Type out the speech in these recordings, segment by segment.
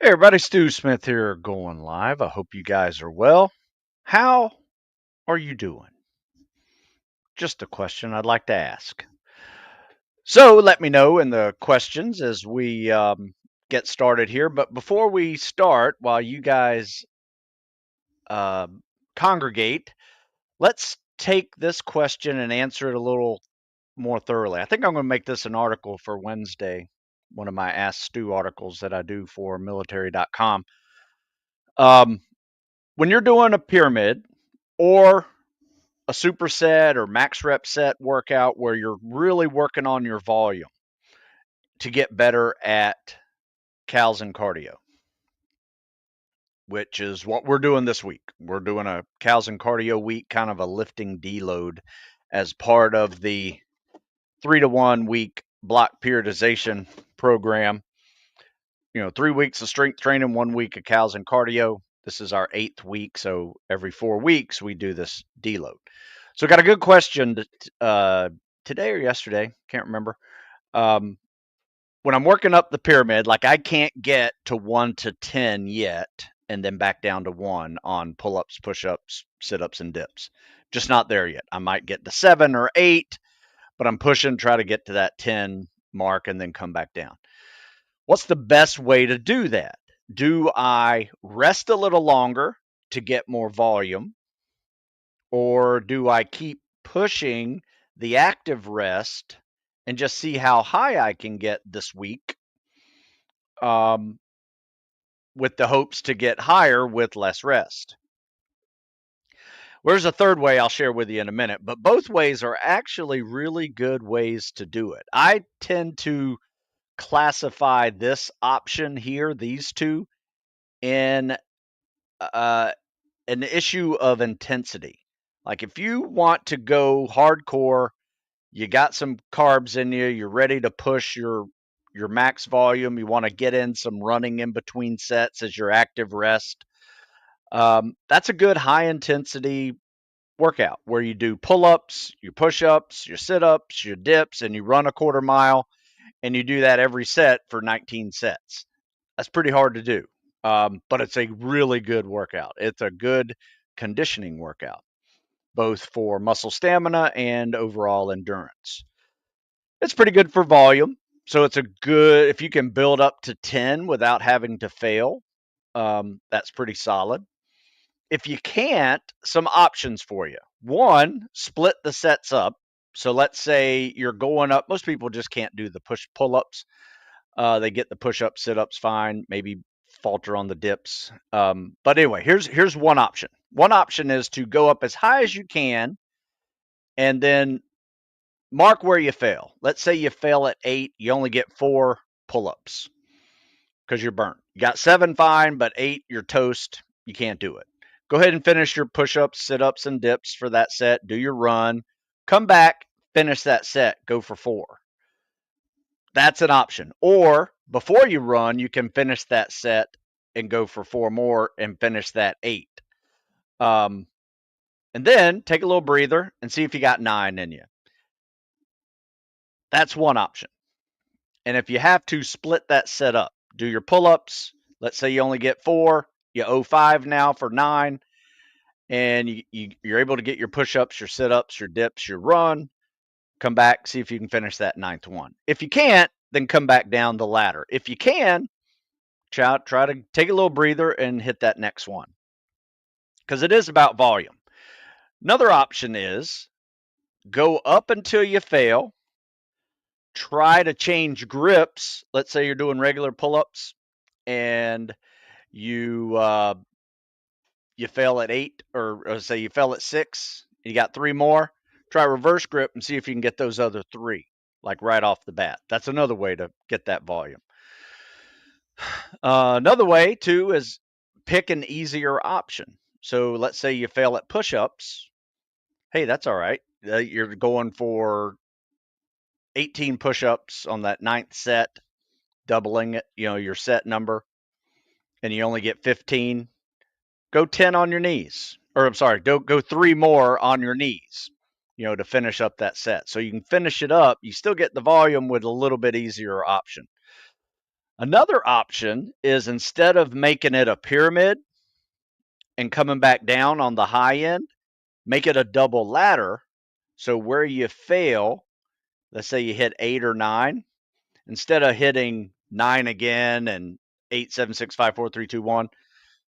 Hey everybody, Stu Smith here going live. I hope you guys are well. How are you doing? Just a question I'd like to ask. So let me know in the questions as we get started here. But before we start, while you guys um congregate, let's take this question and answer it a little more thoroughly. I think I'm going to make this an article for Wednesday, one of my Ask Stu articles that I do for military.com. Um, when you're doing a pyramid or a superset or max rep set workout where you're really working on your volume to get better at cals and cardio, which is what we're doing this week. We're doing a cals and cardio week, kind of a lifting deload as part of the 3-to-1 week block periodization program. 3 weeks of strength training, 1 week of cals and cardio. This is our 8th week, so every 4 weeks we do this deload. So got a good question today or yesterday, can't remember. When I'm working up the pyramid, like I can't get to 1 to 10 yet, and then back down to 1 on pull-ups, push-ups, sit-ups, and dips. Just not there yet. I might get to 7 or 8, but I'm pushing, try to get to that 10 mark, and then come back down. What's the best way to do that? Do I rest a little longer to get more volume? Or do I keep pushing the active rest and just see how high I can get this week um, with the hopes to get higher with less rest? There's a third way I'll share with you in a minute, but both ways are actually really good ways to do it. I tend to classify this option here, these two, in an issue of intensity. Like if you want to go hardcore, you got some carbs in you, you're ready to push your max volume, you want to get in some running in between sets as your active rest. That's a good high intensity workout where you do pull-ups, your push-ups, your sit-ups, your dips, and you run a quarter mile, and you do that every set for 19 sets. That's pretty hard to do, but it's a really good workout. It's a good conditioning workout, both for muscle stamina and overall endurance. It's pretty good for volume. So it's a good, if you can build up to 10 without having to fail, that's pretty solid. If you can't, some options for you. One, split the sets up. So let's say you're going up. Most people just can't do the push pull ups. They get the push ups, sit ups fine, maybe falter on the dips. But anyway, here's one option. One option is to go up as high as you can and then mark where you fail. Let's say you fail at 8, you only get 4 pull-ups because you're burnt. You got 7 fine, but 8 you're toast. You can't do it. Go ahead and finish your push-ups, sit-ups, and dips for that set. Do your run. Come back, finish that set. Go for 4. That's an option. Or before you run, you can finish that set and go for 4 more and finish that 8. And then take a little breather and see if you got 9 in you. That's one option. And if you have to, split that set up. Do your pull-ups. Let's say you only get 4. You owe 5 now for 9. And you're able to get your push-ups, your sit-ups, your dips, your run. Come back, see if you can finish that 9th one. If you can't, then come back down the ladder. If you can, try to take a little breather and hit that next one. Because it is about volume. Another option is go up until you fail. Try to change grips. Let's say you're doing regular pull-ups and you you fail at 8, or say you fell at 6, you got 3 more. Try reverse grip and see if you can get those other 3, like right off the bat. That's another way to get that volume. Another way too is pick an easier option. So let's say you fail at push-ups. Hey, that's all right. You're going for 18 push-ups on that 9th set, doubling it, your set number, and you only get 15. Go 10 on your knees. Or I'm sorry, go 3 more on your knees, to finish up that set. So you can finish it up. You still get the volume with a little bit easier option. Another option is instead of making it a pyramid and coming back down on the high end, make it a double ladder. So where you fail, let's say you hit 8 or 9, instead of hitting 9 again and 8, 7, 6, 5, 4, 3, 2, 1,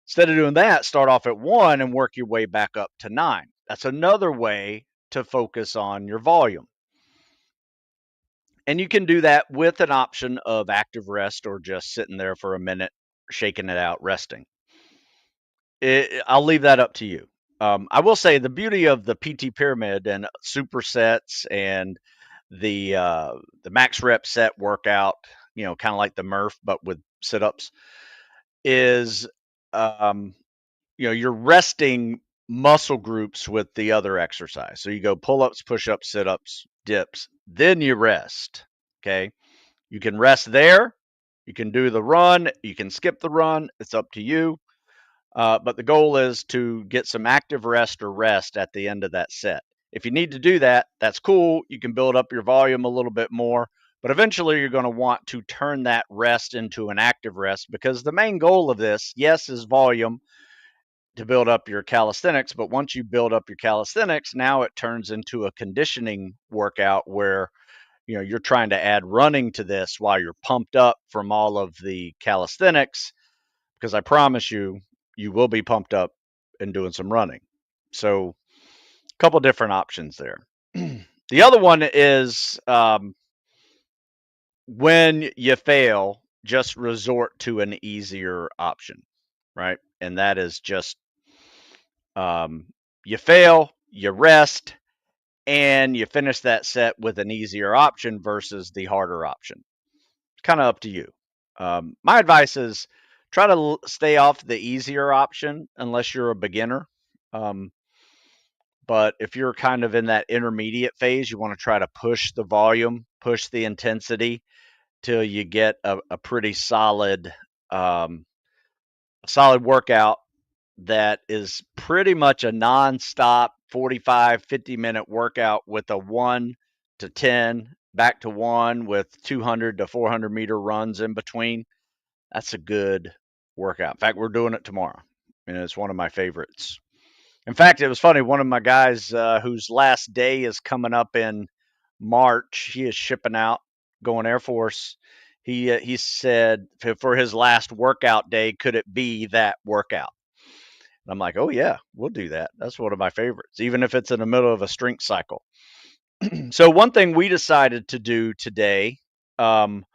instead of doing that, start off at 1 and work your way back up to 9. That's another way to focus on your volume. And you can do that with an option of active rest or just sitting there for a minute, shaking it out, resting. I'll leave that up to you. I will say the beauty of the PT pyramid and supersets and the max rep set workout, kind of like the Murph but with sit ups, is you're resting muscle groups with the other exercise. So you go pull ups, push ups, sit ups, dips, then you rest. Okay, you can rest there. You can do the run. You can skip the run. It's up to you. But the goal is to get some active rest or rest at the end of that set. If you need to do that, that's cool. You can build up your volume a little bit more, but eventually you're going to want to turn that rest into an active rest because the main goal of this, yes, is volume to build up your calisthenics. But once you build up your calisthenics, now it turns into a conditioning workout where you're trying to add running to this while you're pumped up from all of the calisthenics, because I promise you, you will be pumped up and doing some running. So, a couple different options there. The other one is when you fail, just resort to an easier option, right? And that is just you fail, you rest, and you finish that set with an easier option versus the harder option. It's kind of up to you. My advice is try to stay off the easier option unless you're a beginner. Um, but if you're kind of in that intermediate phase, you want to try to push the volume, push the intensity till you get a pretty solid workout that is pretty much a nonstop 45, 50-minute workout with a 1 to 10, back to 1 with 200 to 400 meter runs in between. That's a good workout. In fact, we're doing it tomorrow, and it's one of my favorites. In fact, it was funny. One of my guys whose last day is coming up in March, he is shipping out, going Air Force. He said for his last workout day, could it be that workout? And I'm like, oh yeah, we'll do that. That's one of my favorites, even if it's in the middle of a strength cycle. So one thing we decided to do today, well,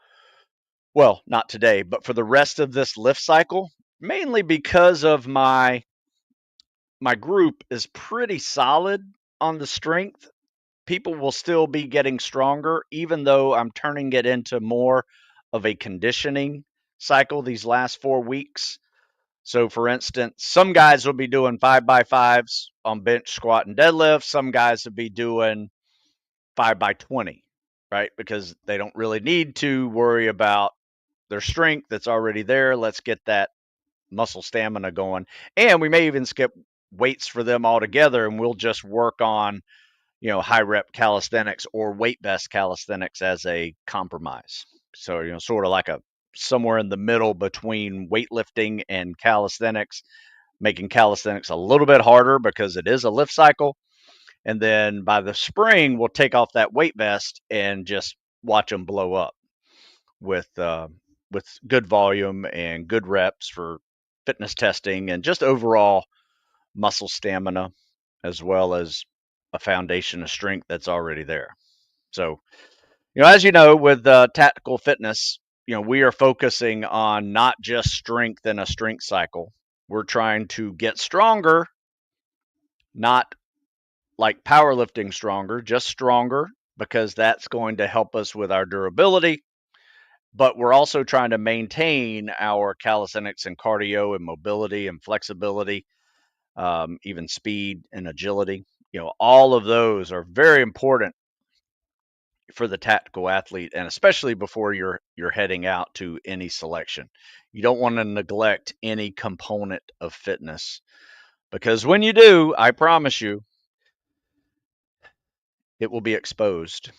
not today, but for the rest of this lift cycle, mainly because of my group is pretty solid on the strength. People will still be getting stronger, even though I'm turning it into more of a conditioning cycle these last 4 weeks. So, for instance, some guys will be doing 5x5s on bench, squat, and deadlift. Some guys will be doing 5x20, right? Because they don't really need to worry about their strength that's already there. Let's get that muscle stamina going. And we may even skip weights for them altogether, and we'll just work on, high rep calisthenics or weight best calisthenics as a compromise. So, sort of like a somewhere in the middle between weightlifting and calisthenics, making calisthenics a little bit harder because it is a lift cycle. And then by the spring, we'll take off that weight vest and just watch them blow up with good volume and good reps for fitness testing and just overall muscle stamina, as well as a foundation of strength that's already there. So, as you know, with tactical fitness, we are focusing on not just strength in a strength cycle. We're trying to get stronger, not like powerlifting stronger, just stronger, because that's going to help us with our durability. But we're also trying to maintain our calisthenics and cardio and mobility and flexibility, even speed and agility. All of those are very important for the tactical athlete, and especially before you're heading out to any selection. You don't want to neglect any component of fitness, because when you do, I promise you, it will be exposed,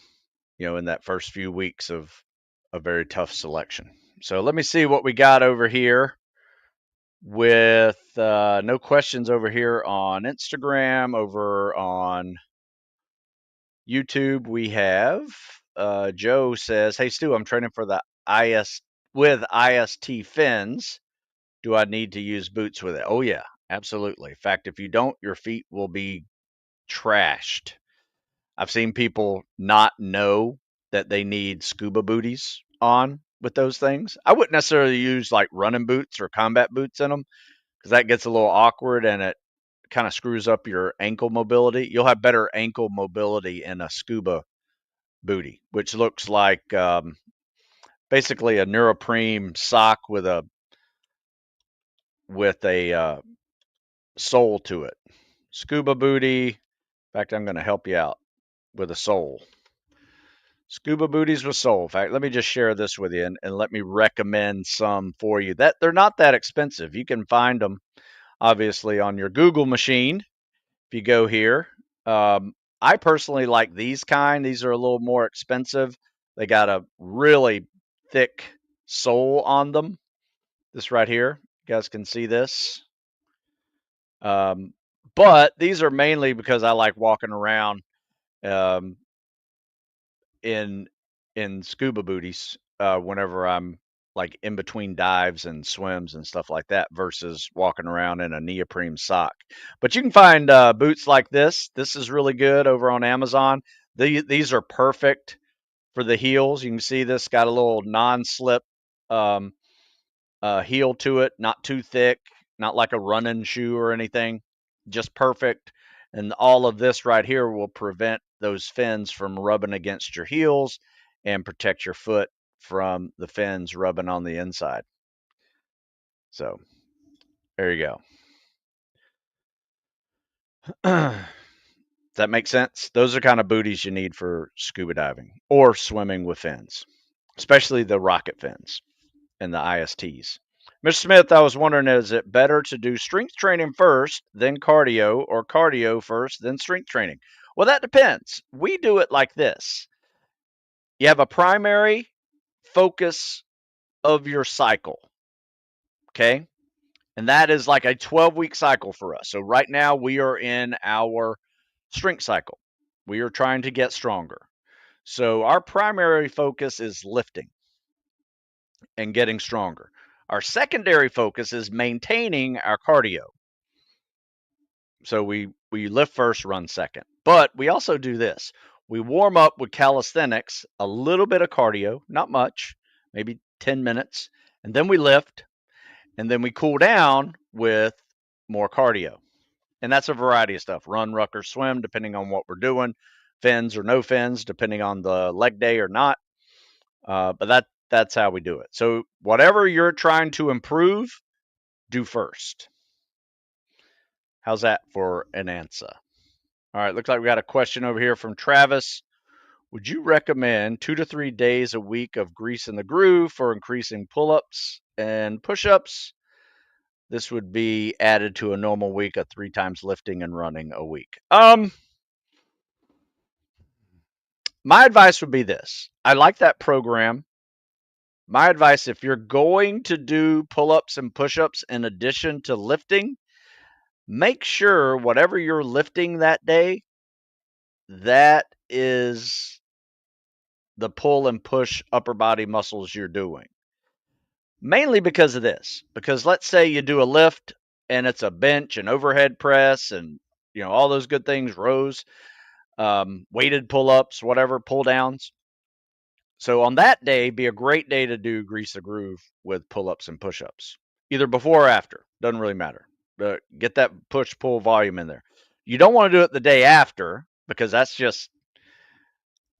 in that first few weeks of a very tough selection. So let me see what we got over here with no questions over here on Instagram. Over on YouTube, we have Joe says, "Hey Stu, I'm training for the IS with IST fins. Do I need to use boots with it?" Oh yeah, absolutely. In fact, if you don't, your feet will be trashed. I've seen people not know that they need scuba booties on with those things. I wouldn't necessarily use like running boots or combat boots in them because that gets a little awkward and it kind of screws up your ankle mobility. You'll have better ankle mobility in a scuba booty, which looks like basically a neoprene sock with a sole to it. Scuba booty. In fact, I'm going to help you out with a sole. Scuba booties with sole. In fact, let me just share this with you and let me recommend some for you. That they're not that expensive. You can find them obviously on your Google machine. If you go here, I personally like these kind. These are a little more expensive. They got a really thick sole on them. This right here, you guys can see this. But these are mainly because I like walking around um, in scuba booties whenever I'm like in between dives and swims and stuff like that versus walking around in a neoprene sock. But you can find boots like this. This is really good over on Amazon. These are perfect for the heels. You can see this got a little non-slip um, heel to it, not too thick, not like a running shoe or anything, just perfect. And all of this right here will prevent those fins from rubbing against your heels and protect your foot from the fins rubbing on the inside. So there you go. Does that make sense? Those are kind of booties you need for scuba diving or swimming with fins, especially the rocket fins and the ISTs. Mr. Smith, I was wondering, is it better to do strength training first, then cardio, or cardio first, then strength training? Well, that depends. We do it like this. You have a primary focus of your cycle, okay? And that is like a 12-week cycle for us. So right now we are in our strength cycle. We are trying to get stronger. So our primary focus is lifting and getting stronger. Our secondary focus is maintaining our cardio. So we lift first, run second. But we also do this. We warm up with calisthenics, a little bit of cardio, not much, maybe 10 minutes, and then we lift, and then we cool down with more cardio. And that's a variety of stuff. Run, ruck, or swim, depending on what we're doing. Fins or no fins, depending on the leg day or not. But that's how we do it. So whatever you're trying to improve, do first. How's that for an answer? All right, looks like we got a question over here from Travis. Would you recommend 2 to 3 days a week of grease in the groove for increasing pull-ups and push-ups? This would be added to a normal week of 3 times lifting and running a week. My advice would be this. I like that program. My advice, if you're going to do pull-ups and push-ups in addition to lifting, make sure whatever you're lifting that day, that is the pull and push upper body muscles you're doing. Mainly because of this. Because let's say you do a lift and it's a bench and overhead press and all those good things, rows, weighted pull-ups, whatever, pull downs. So on that day, be a great day to do grease the groove with pull-ups and push-ups, either before or after. Doesn't really matter. But get that push-pull volume in there. You don't want to do it the day after because that's just,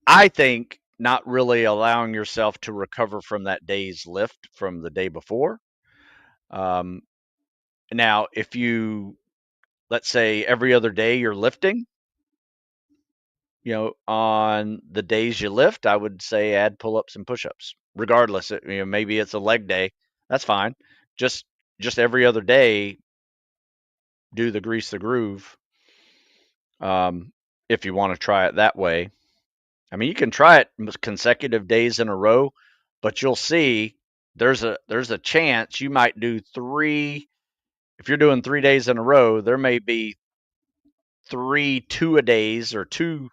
I think, not really allowing yourself to recover from that day's lift from the day before. Now, if you, let's say every other day you're lifting, on the days you lift, I would say add pull-ups and push-ups. Regardless, maybe it's a leg day. That's fine. Just every other day, do the grease the groove. If you want to try it that way. I mean, you can try it consecutive days in a row, but you'll see there's a chance you might do three. If you're doing 3 days in a row, there may be three two-a-days or two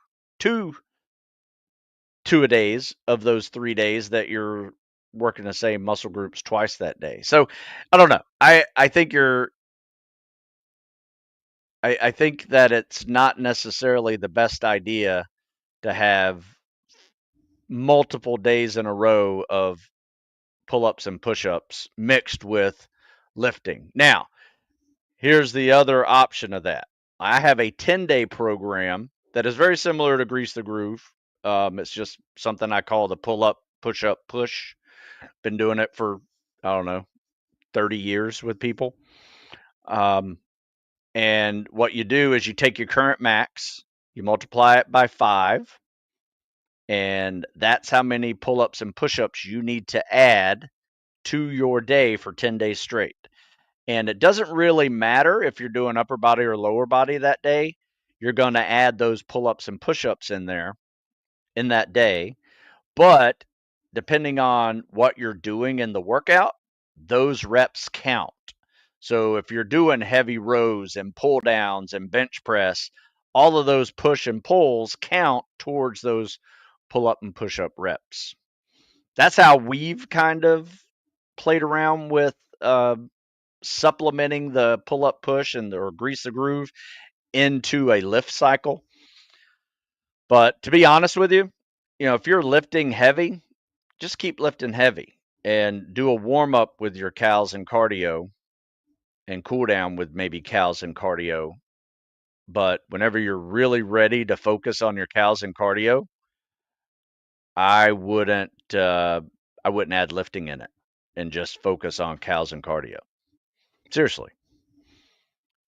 two-a-days of those 3 days that you're working the same muscle groups twice that day. So I don't know. I think I think that it's not necessarily the best idea to have multiple days in a row of pull-ups and push-ups mixed with lifting. Now, here's the other option of that. I have a 10-day program that is very similar to Grease the Groove. It's just something I call the pull-up, push-up, push. Been doing it for, I don't know, 30 years with people. Um, and what you do is you take your current max, you multiply it by 5, and that's how many pull-ups and push-ups you need to add to your day for 10 days straight. And it doesn't really matter if you're doing upper body or lower body that day. You're going to add those pull-ups and push-ups in there in that day. But depending on what you're doing in the workout, those reps count. So if you're doing heavy rows and pull downs and bench press, all of those push and pulls count towards those pull up and push up reps. That's how we've kind of played around with supplementing the pull up push and or grease the groove into a lift cycle. But to be honest with you, if you're lifting heavy, just keep lifting heavy and do a warm up with your cals and cardio and cool down with maybe cals and cardio. But whenever you're really ready to focus on your cals and cardio, I wouldn't I wouldn't add lifting in it and just focus on cals and cardio. Seriously.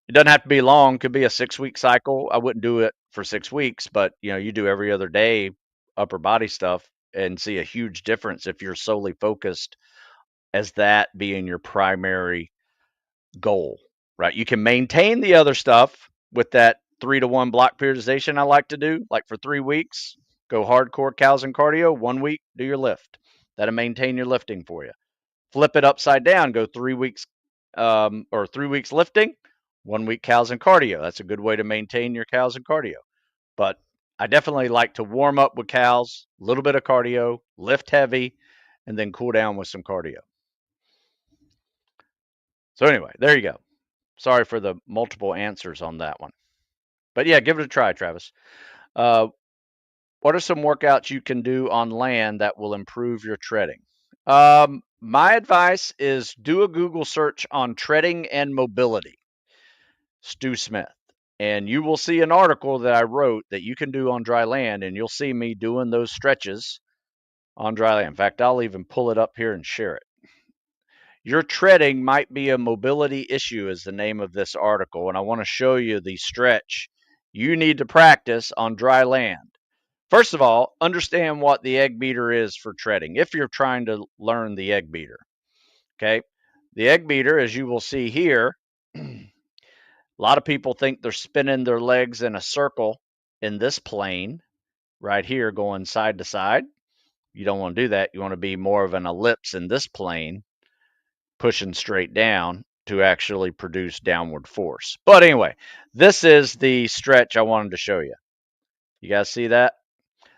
It doesn't have to be long, could be a 6-week cycle. I wouldn't do it for 6 weeks, but you do every other day upper body stuff and see a huge difference if you're solely focused as that being your primary goal, right? You can maintain the other stuff with that 3-to-1 block periodization I like to do, like for 3 weeks, go hardcore cals and cardio. 1 week, do your lift. That'll maintain your lifting for you. Flip it upside down, go 3 weeks or 3 weeks lifting, 1 week cals and cardio. That's a good way to maintain your cals and cardio. But I definitely like to warm up with cals, a little bit of cardio, lift heavy, and then cool down with some cardio. So anyway, there you go. Sorry for the multiple answers on that one. But yeah, give it a try, Travis. Uh, what are some workouts you can do on land that will improve your treading? My advice is do a Google search on treading and mobility, Stu Smith, and you will see an article that I wrote that you can do on dry land, and you'll see me doing those stretches on dry land. In fact, I'll even pull it up here and share it. Your treading might be a mobility issue is the name of this article, and I want to show you the stretch you need to practice on dry land. First of all, understand what the egg beater is for treading if you're trying to learn the egg beater. Okay. The egg beater, as you will see here, a lot of people think they're spinning their legs in a circle in this plane right here, going side to side. You don't want to do that. You want to be more of an ellipse in this plane, pushing straight down to actually produce downward force. But anyway, this is the stretch I wanted to show you. You guys see that?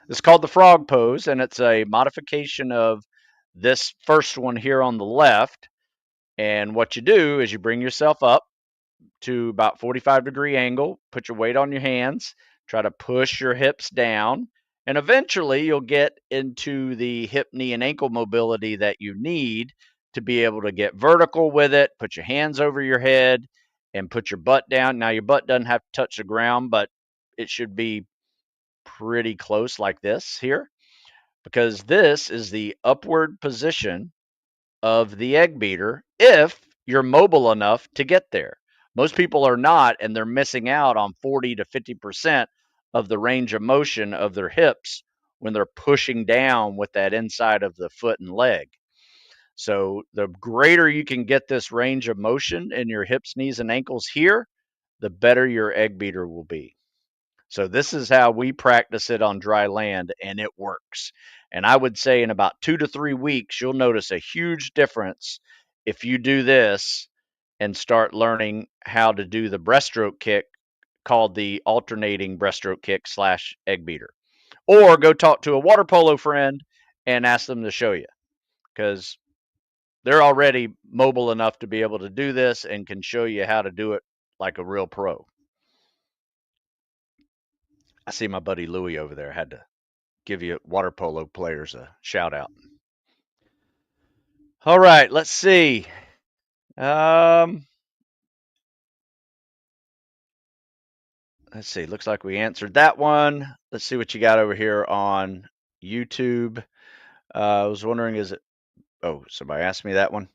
It's called the frog pose, and it's a modification of this first one here on the left. And what you do is you bring yourself up to about 45-degree angle, put your weight on your hands, try to push your hips down, and eventually you'll get into the hip, knee, and ankle mobility that you need to be able to get vertical with it, put your hands over your head, and put your butt down. Now, your butt doesn't have to touch the ground, but it should be pretty close like this here, because this is the upward position of the egg beater if you're mobile enough to get there. Most people are not, and they're missing out on 40 to 50% of the range of motion of their hips when they're pushing down with that inside of the foot and leg. So the greater you can get this range of motion in your hips, knees, and ankles here, the better your egg beater will be. So this is how we practice it on dry land, and it works. And I would say in about 2 to 3 weeks, you'll notice a huge difference if you do this and start learning how to do the breaststroke kick called the alternating breaststroke kick slash egg beater. Or go talk to a water polo friend and ask them to show you, because they're already mobile enough to be able to do this and can show you how to do it like a real pro. I see my buddy Louie over there. I had to give you water polo players a shout out. All right, let's see. Let's see. Looks like we answered that one. Let's see what you got over here on YouTube. I was wondering, is it? Oh, somebody asked me that one.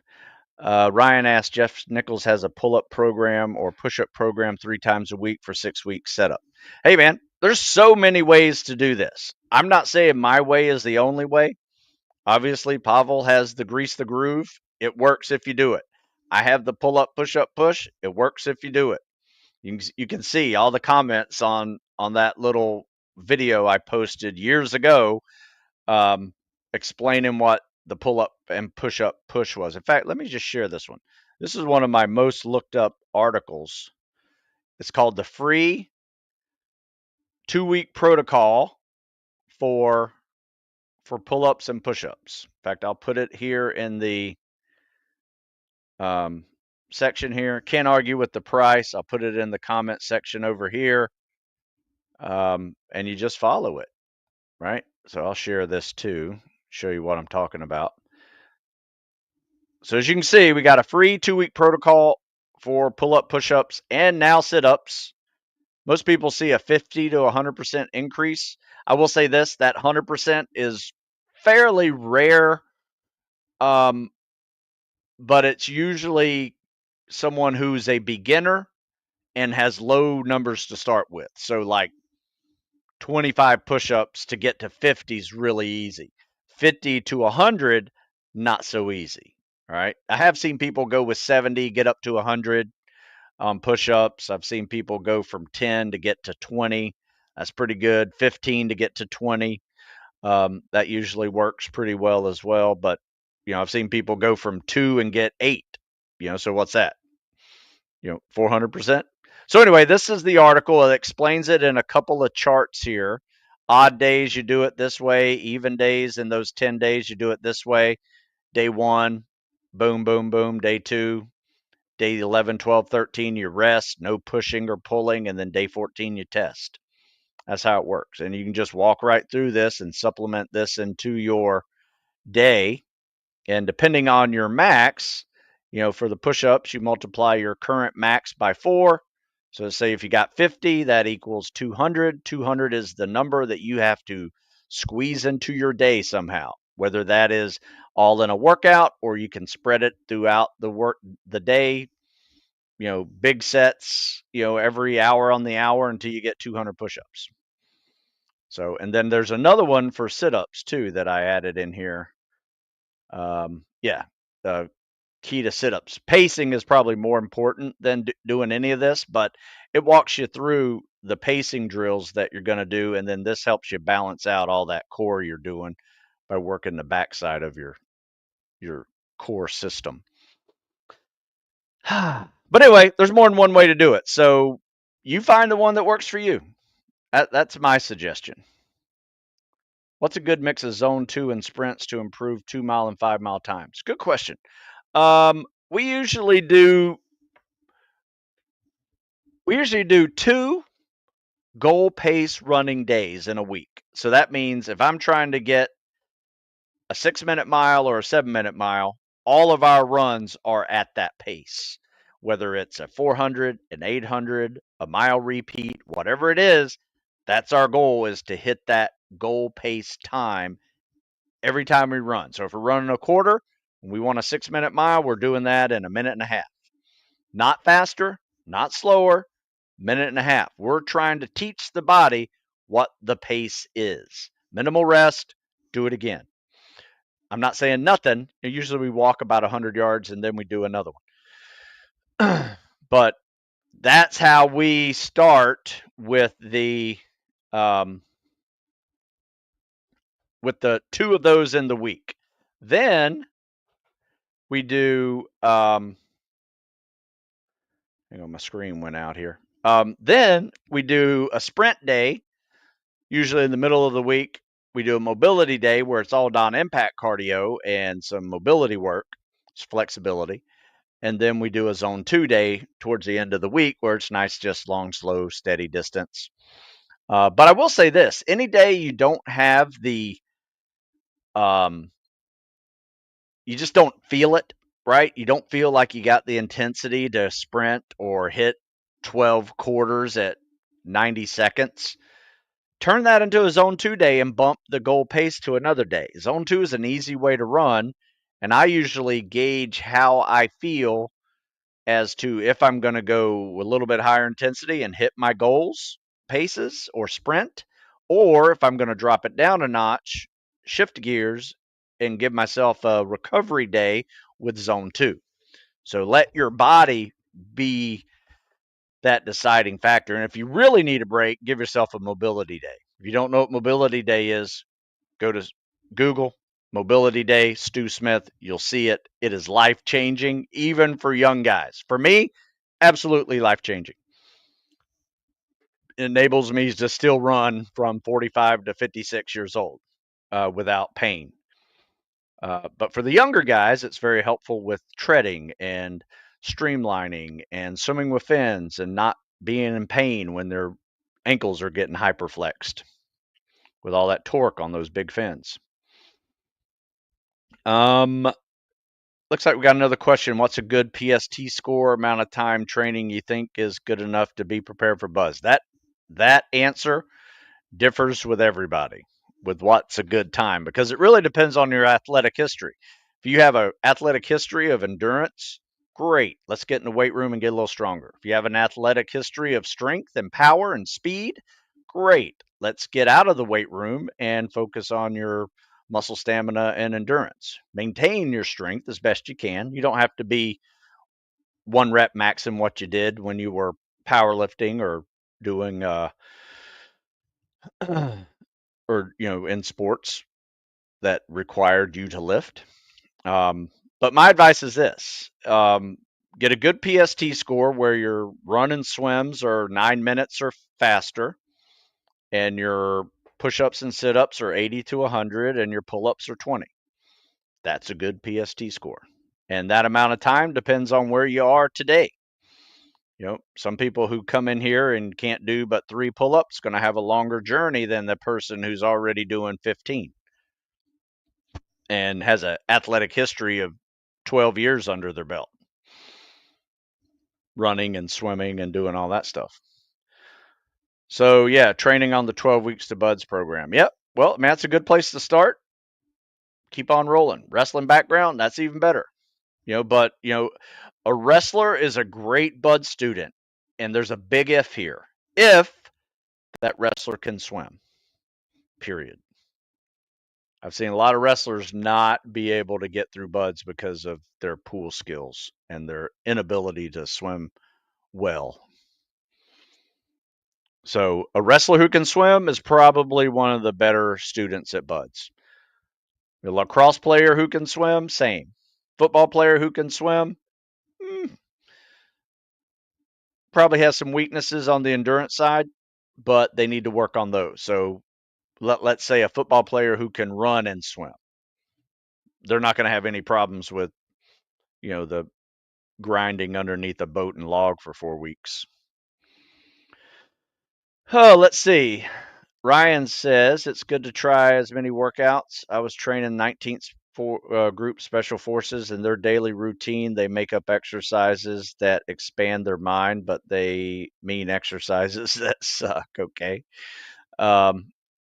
Ryan asked, Jeff Nichols has a pull-up program or push-up program 3 times a week for 6 weeks setup. Hey, man, there's so many ways to do this. I'm not saying my way is the only way. Obviously, Pavel has the grease the groove. It works if you do it. I have the pull-up, push-up, push. It works if you do it. You can see all the comments on that little video I posted years ago, explaining what the pull up and push up push was. In fact, let me just share this one. This is one of my most looked up articles. It's called the free 2-week protocol for pull ups and push ups. In fact, I'll put it here in the section here. Can't argue with the price. I'll put it in the comment section over here. And you just follow it, right? So I'll share this too, show you what I'm talking about. So as you can see, we got a free 2-week protocol for pull-up, push-ups, and now sit-ups. Most people see a 50 to 100% increase. I will say this, that 100% is fairly rare, but it's usually someone who's a beginner and has low numbers to start with. So like 25 push-ups to get to 50 is really easy. 50 to 100, not so easy. All right. I have seen people go with 70, get up to 100 push-ups. I've seen people go from 10 to get to 20. That's pretty good. 15 to get to 20. That usually works pretty well as well. But, I've seen people go from 2 and get 8. So what's that? 400%. So anyway, this is the article. It explains it in a couple of charts here. Odd days, you do it this way. Even days, in those 10 days, you do it this way. Day 1, boom, boom, boom. Day 2, day 11, 12, 13, you rest, no pushing or pulling. And then day 14, you test. That's how it works. And you can just walk right through this and supplement this into your day. And depending on your max, for the push-ups, you multiply your current max by 4. So say if you got 50, that equals 200. 200 is the number that you have to squeeze into your day somehow, whether that is all in a workout or you can spread it throughout the day, big sets, every hour on the hour until you get 200 push-ups. So, and then there's another one for sit-ups too that I added in here. The key to sit-ups. Pacing is probably more important than doing any of this, but it walks you through the pacing drills that you're going to do, and then this helps you balance out all that core you're doing by working the backside of your core system. But anyway, there's more than one way to do it, so you find the one that works for you. That's my suggestion. What's a good mix of zone 2 and sprints to improve 2-mile and 5-mile times? Good question. We usually do 2 goal pace running days in a week. So that means if I'm trying to get a 6-minute mile or a 7-minute mile, all of our runs are at that pace. Whether it's a 400, an 800, a mile repeat, whatever it is, that's our goal, is to hit that goal pace time every time we run. So if we're running a quarter and we want a 6-minute mile, we're doing that in a minute and a half. Not faster, not slower, minute and a half. We're trying to teach the body what the pace is. Minimal rest, do it again. I'm not saying nothing. Usually we walk about 100 yards and then we do another one. But that's how we start with the um, with the 2 of those in the week. Then we do, hang on, my screen went out here. Then we do a sprint day, usually in the middle of the week. We do a mobility day where it's all non-impact cardio and some mobility work, flexibility. And then we do a zone 2 day towards the end of the week where it's nice, just long, slow, steady distance. But I will say this, any day you don't have um, you just don't feel it, right? You don't feel like you got the intensity to sprint or hit 12 quarters at 90 seconds. Turn that into a zone 2 day and bump the goal pace to another day. Zone 2 is an easy way to run, and I usually gauge how I feel as to if I'm going to go a little bit higher intensity and hit my goals, paces, or sprint, or if I'm going to drop it down a notch, shift gears, and give myself a recovery day with zone 2. So let your body be that deciding factor. And if you really need a break, give yourself a mobility day. If you don't know what mobility day is, go to Google mobility day, Stu Smith. You'll see it. It is life changing, even for young guys. For me, absolutely life changing. It enables me to still run from 45 to 56 years old without pain. But for the younger guys, it's very helpful with treading and streamlining and swimming with fins and not being in pain when their ankles are getting hyperflexed with all that torque on those big fins. Looks like we got another question. What's a good PST score, amount of time training you think is good enough to be prepared for buzz? That answer differs with everybody with what's a good time, because it really depends on your athletic history. If you have an athletic history of endurance, great. Let's get in the weight room and get a little stronger. If you have an athletic history of strength and power and speed, great. Let's get out of the weight room and focus on your muscle stamina and endurance. Maintain your strength as best you can. You don't have to be one rep max in what you did when you were powerlifting or doing or in sports that required you to lift. But my advice is this: get a good PST score where your run and swims are 9 minutes or faster, and your push-ups and sit-ups are 80 to 100, and your pull-ups are 20. That's a good PST score. And that amount of time depends on where you are today. Some people who come in here and can't do but 3 pull-ups going to have a longer journey than the person who's already doing 15 and has an athletic history of 12 years under their belt, running and swimming and doing all that stuff. So yeah, training on the 12 weeks to buds program. Yep. Well, man, that's a good place to start. Keep on rolling. Wrestling background, that's even better. But a wrestler is a great bud student, and there's a big if here. If that wrestler can swim. Period. I've seen a lot of wrestlers not be able to get through buds because of their pool skills and their inability to swim well. So a wrestler who can swim is probably one of the better students at buds. A lacrosse player who can swim, same. Football player who can swim, probably has some weaknesses on the endurance side, but they need to work on those. So let's say a football player who can run and swim. They're not going to have any problems with, the grinding underneath a boat and log for 4 weeks. Oh, let's see. Ryan says it's good to try as many workouts. I was training 19th Group Special Forces. In their daily routine, they make up exercises that expand their mind, but they mean exercises that suck. Okay.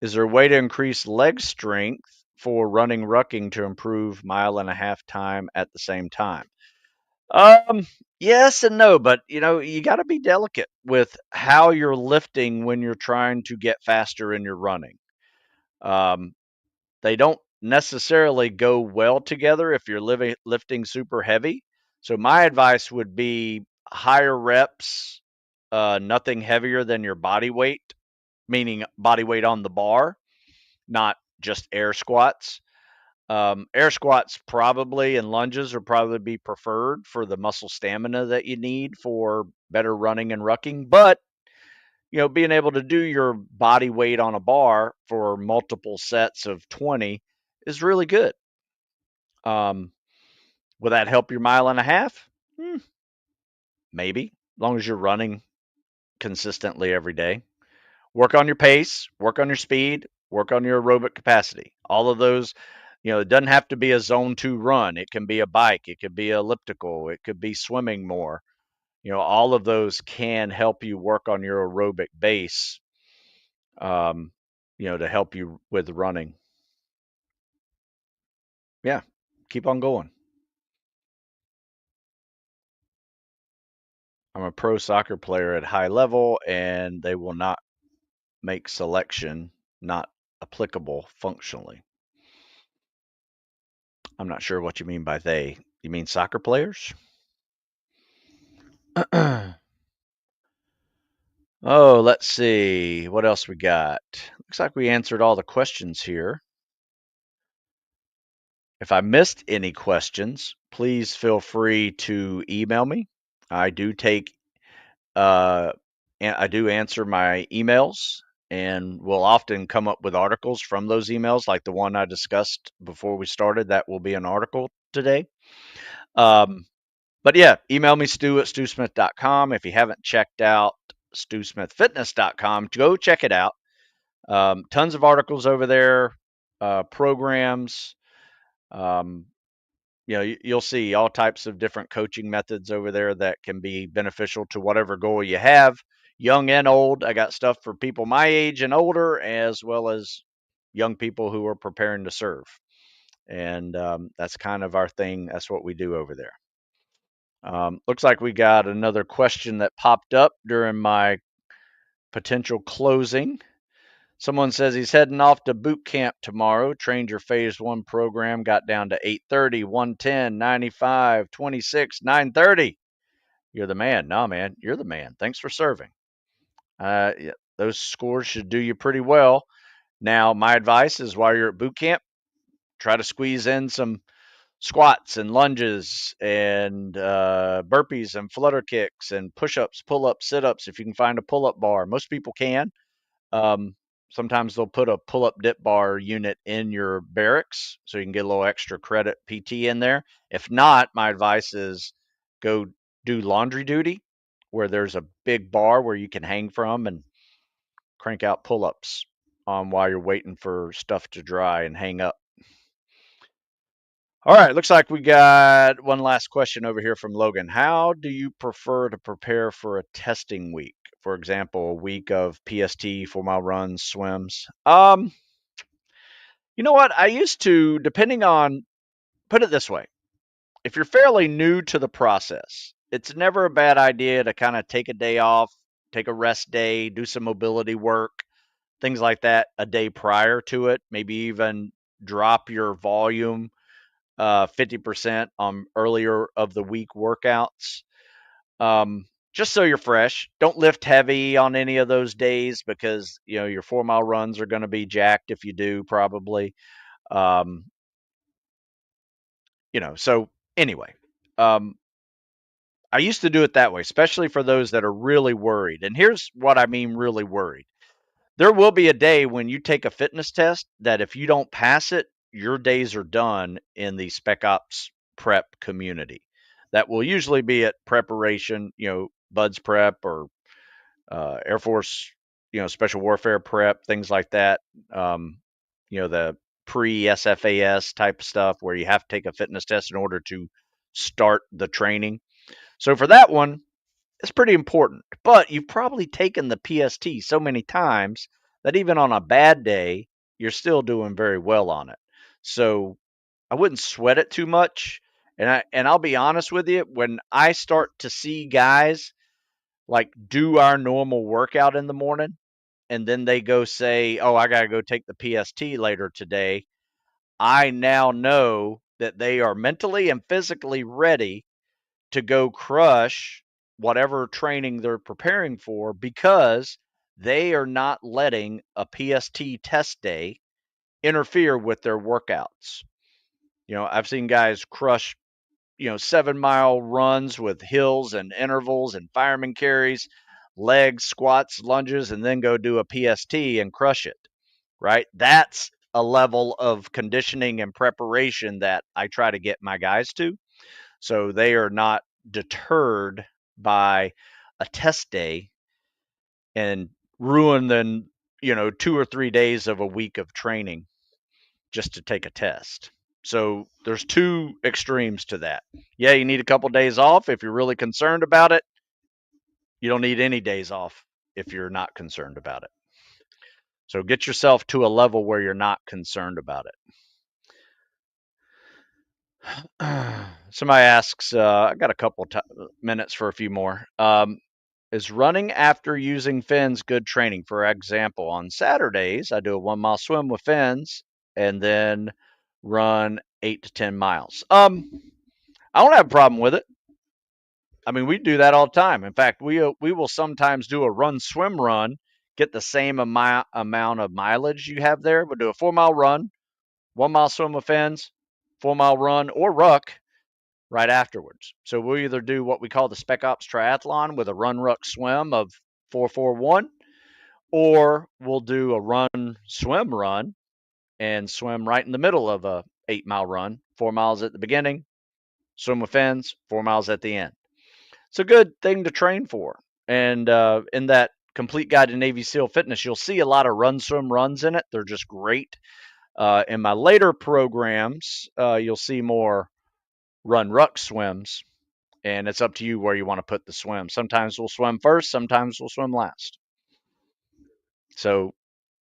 Is there a way to increase leg strength for running rucking to improve 1.5 mile time at the same time? Yes and no, but you got to be delicate with how you're lifting when you're trying to get faster in your running. They don't necessarily go well together if you're lifting super heavy. So my advice would be higher reps, nothing heavier than your body weight, meaning body weight on the bar, not just air squats. Air squats probably and lunges will probably be preferred for the muscle stamina that you need for better running and rucking. But being able to do your body weight on a bar for multiple sets of 20 is really good. Um, will that help your mile and a half? Maybe, as long as you're running consistently every day. Work on your pace, work on your speed, work on your aerobic capacity. All of those, it doesn't have to be a zone 2 run. It can be a bike, it could be elliptical, it could be swimming more. All of those can help you work on your aerobic base, um, to help you with running. Yeah, keep on going. I'm a pro soccer player at high level, and they will not make selection not applicable functionally. I'm not sure what you mean by they. You mean soccer players? Oh, let's see. What else we got? Looks like we answered all the questions here. If I missed any questions, please feel free to email me. I do take I do answer my emails, and will often come up with articles from those emails, like the one I discussed before we started. That will be an article today. But yeah, email me, stu@stewsmith.com. If you haven't checked out stewsmithfitness.com, go check it out. Tons of articles over there, programs. Um, you'll see all types of different coaching methods over there that can be beneficial to whatever goal you have, young and old. I got stuff for people my age and older, as well as young people who are preparing to serve. And that's kind of our thing. That's what we do over there. Looks like we got another question that popped up during my potential closing. Someone says he's heading off to boot camp tomorrow. Trained your phase 1 program, got down to 830, 110, 95, 26, 930. You're the man. No, man, you're the man. Thanks for serving. Yeah, those scores should do you pretty well. Now, my advice is while you're at boot camp, try to squeeze in some squats and lunges and burpees and flutter kicks and push-ups, pull-ups, sit-ups. If you can find a pull-up bar, most people can. Um, Sometimes they'll put a pull-up dip bar unit in your barracks, so you can get a little extra credit PT in there. If not, my advice is go do laundry duty, where there's a big bar where you can hang from and crank out pull-ups while you're waiting for stuff to dry and hang up. All right, looks like we got one last question over here from Logan. How do you prefer to prepare for a testing week? For example, a week of PST, 4-mile runs, swims. You know what? I used to, depending on, put it this way. If you're fairly new to the process, it's never a bad idea to kind of take a day off, take a rest day, do some mobility work, things like that a day prior to it. Maybe even drop your volume 50% on earlier of the week workouts. Just so you're fresh. Don't lift heavy on any of those days, because your 4-mile runs are going to be jacked if you do, probably. Um, so anyway, I used to do it that way, especially for those that are really worried. And here's what I mean really worried. There will be a day when you take a fitness test that if you don't pass it, your days are done in the Spec Ops prep community. That will usually be at preparation, Buds prep or Air Force, special warfare prep, things like that. The pre-SFAS type stuff where you have to take a fitness test in order to start the training. So for that one, it's pretty important. But you've probably taken the PST so many times that even on a bad day, you're still doing very well on it. So I wouldn't sweat it too much. And I'll be honest with you, when I start to see guys like do our normal workout in the morning, and then they go say, "Oh, I got to go take the PST later today," I now know that they are mentally and physically ready to go crush whatever training they're preparing for, because they are not letting a PST test day interfere with their workouts. I've seen guys crush 7-mile runs with hills and intervals and fireman carries, legs, squats, lunges, and then go do a PST and crush it, right? That's a level of conditioning and preparation that I try to get my guys to. So they are not deterred by a test day and ruin then, 2 or 3 days of a week of training just to take a test. So there's two extremes to that. Yeah, you need a couple days off if you're really concerned about it. You don't need any days off if you're not concerned about it. So get yourself to a level where you're not concerned about it. Somebody asks, I got a couple minutes for a few more. Is running after using fins good training? For example, on Saturdays, I do a 1-mile swim with fins and then run 8 to 10 miles. I don't have a problem with it. I mean, we do that all the time. In fact, we will sometimes do a run swim run, get the same amount of mileage you have there. We'll do a 4-mile run, 1-mile swim with fins, 4-mile run or ruck right afterwards. So we'll either do what we call the Spec Ops Triathlon with a run ruck swim of 4-4-1, or we'll do a run swim run and swim right in the middle of a 8-mile run, 4 miles at the beginning, swim with fins, 4 miles at the end. It's a good thing to train for. And in that complete guide to Navy SEAL fitness, you'll see a lot of run swim runs in it. They're just great. In my later programs, you'll see more run ruck swims, and it's up to you where you want to put the swim. Sometimes we'll swim first, sometimes we'll swim last. So,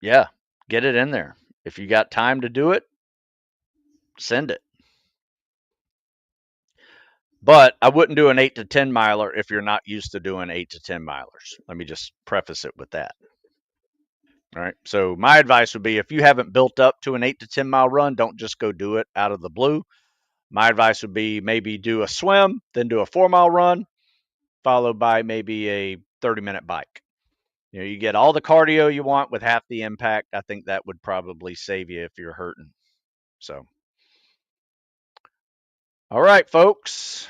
yeah, get it in there. If you got time to do it, send it. But I wouldn't do an 8 to 10 miler if you're not used to doing 8 to 10 milers. Let me just preface it with that. All right. So my advice would be if you haven't built up to an 8 to 10 mile run, don't just go do it out of the blue. My advice would be maybe do a swim, then do a 4-mile run, followed by maybe a 30-minute bike. You get all the cardio you want with half the impact. I think that would probably save you if you're hurting. So, all right, folks.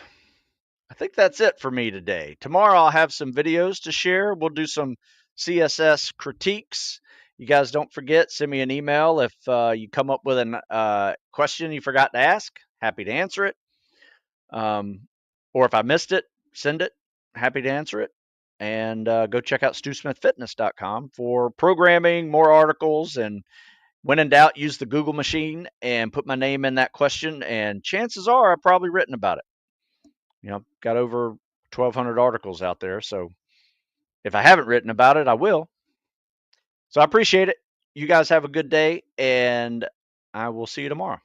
I think that's it for me today. Tomorrow I'll have some videos to share. We'll do some CSS critiques. You guys don't forget, send me an email if you come up with a question you forgot to ask. Happy to answer it. Or if I missed it, send it. Happy to answer it. And go check out StuSmithFitness.com for programming, more articles, and when in doubt, use the Google machine and put my name in that question. And chances are I've probably written about it. Got over 1,200 articles out there. So if I haven't written about it, I will. So I appreciate it. You guys have a good day, and I will see you tomorrow.